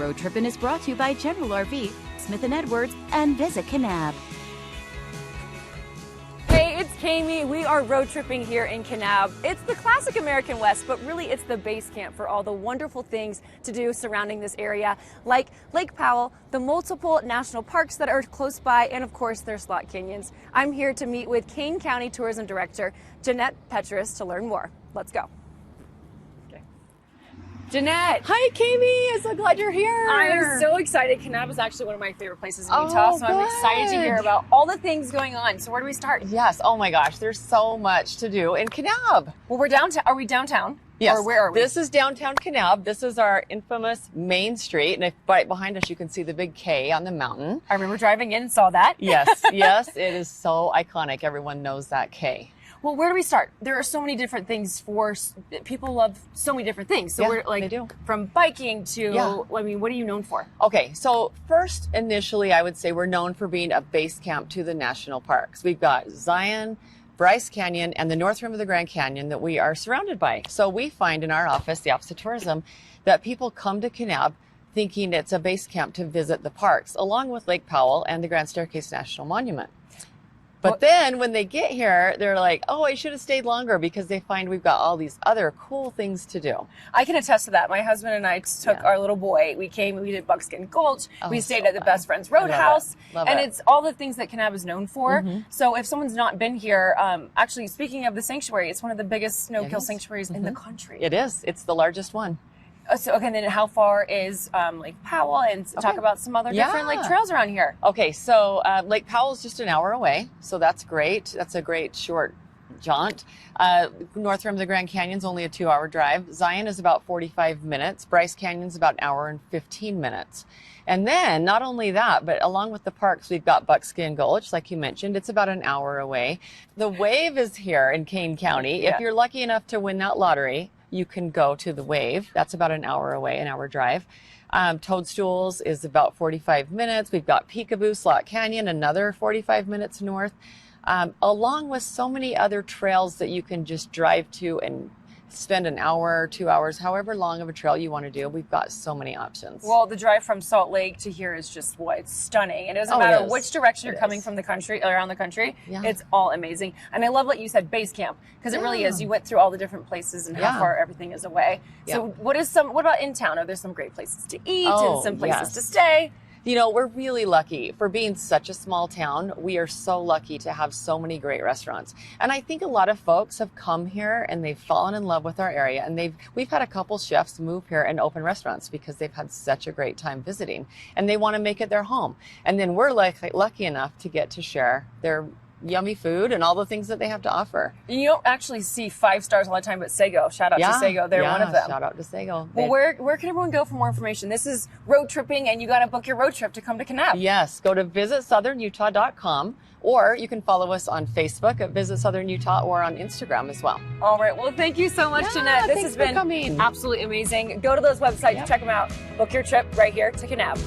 Road Trippin is brought to you by General RV, Smith & Edwards, and Visit Kanab. Hey, it's Kaime. We are road tripping here in Kanab. It's the classic American West, but really it's the base camp for all the wonderful things to do surrounding this area, like Lake Powell, the multiple national parks that are close by, and of course their slot canyons. I'm here to meet with Kane County Tourism Director Jeanette Petrus to learn more. Let's go. Jeanette. Hi, Kaime. I'm so glad you're here. I'm so excited. Kanab is actually one of my favorite places in Utah, so I'm excited to hear about all the things going on. So where do we start? Yes. Oh my gosh, there's so much to do in Kanab. Well, we're downtown. Are we downtown? Yes. Or where are we? This is downtown Kanab. This is our infamous main street, and right behind us you can see the big K on the mountain. I remember driving in and saw that. Yes. Yes. It is so iconic. Everyone knows that K. Well, where do we start? There are so many different things for people. Love so many different things. So we're like, they do. From biking to, I mean, what are you known for? Okay, so first, initially, I would say we're known for being a base camp to the national parks. We've got Zion, Bryce Canyon, and the north rim of the Grand Canyon that we are surrounded by. So we find in our office, the Office of Tourism, that people come to Kanab thinking it's a base camp to visit the parks, along with Lake Powell and the Grand Staircase National Monument. But then when they get here, they're like, oh, I should have stayed longer, because they find we've got all these other cool things to do. I can attest to that. My husband and I took our little boy. We did Buckskin Gulch. We stayed at the Best Friends Roadhouse. And it's all the things that Kanab is known for. So if someone's not been here, actually, speaking of the sanctuary, it's one of the biggest snow-kill sanctuaries in the country. It is. It's the largest one. So, okay, then how far is Lake Powell? And talk about some other different trails around here. Okay, so Lake Powell is just an hour away, so that's great. That's a great short jaunt. North rim of the Grand Canyon is only a 2-hour drive. Zion is about 45 minutes. Bryce Canyon is about an hour and 15 minutes. And then, not only that, but along with the parks, we've got Buckskin Gulch, like you mentioned. It's about an hour away. The Wave is here in Kane County. If you're lucky enough to win that lottery, you can go to the Wave. That's about an hour away, an hour drive. Toadstools is about 45 minutes. We've got Peekaboo Slot Canyon, another 45 minutes north, along with so many other trails that you can just drive to and spend an hour, 2 hours, however long of a trail you want to do. We've got so many options. Well, the drive from Salt Lake to here is just it's stunning. And it doesn't matter which direction you're coming from the country, around the country. It's all amazing. And I love what you said, base camp, because it really is. You went through all the different places and how far everything is away. So what about in town? Are there some great places to eat and some places to stay? You know, we're really lucky for being such a small town. We are so lucky to have so many great restaurants. And I think a lot of folks have come here and they've fallen in love with our area. And we've had a couple chefs move here and open restaurants because they've had such a great time visiting and they want to make it their home. And then we're lucky enough to get to share their yummy food and all the things that they have to offer. You don't actually see 5 stars all the time, but Sago. Shout out to Sago. They're one of them. Shout out to Sago. Well, where can everyone go for more information? This is road tripping, and you got to book your road trip to come to Kanab. Yes. Go to visitsouthernutah.com, or you can follow us on Facebook at Visit Southern Utah or on Instagram as well. All right. Well, thank you so much, Jeanette. This has been absolutely amazing. Go to those websites, check them out. Book your trip right here to Kanab.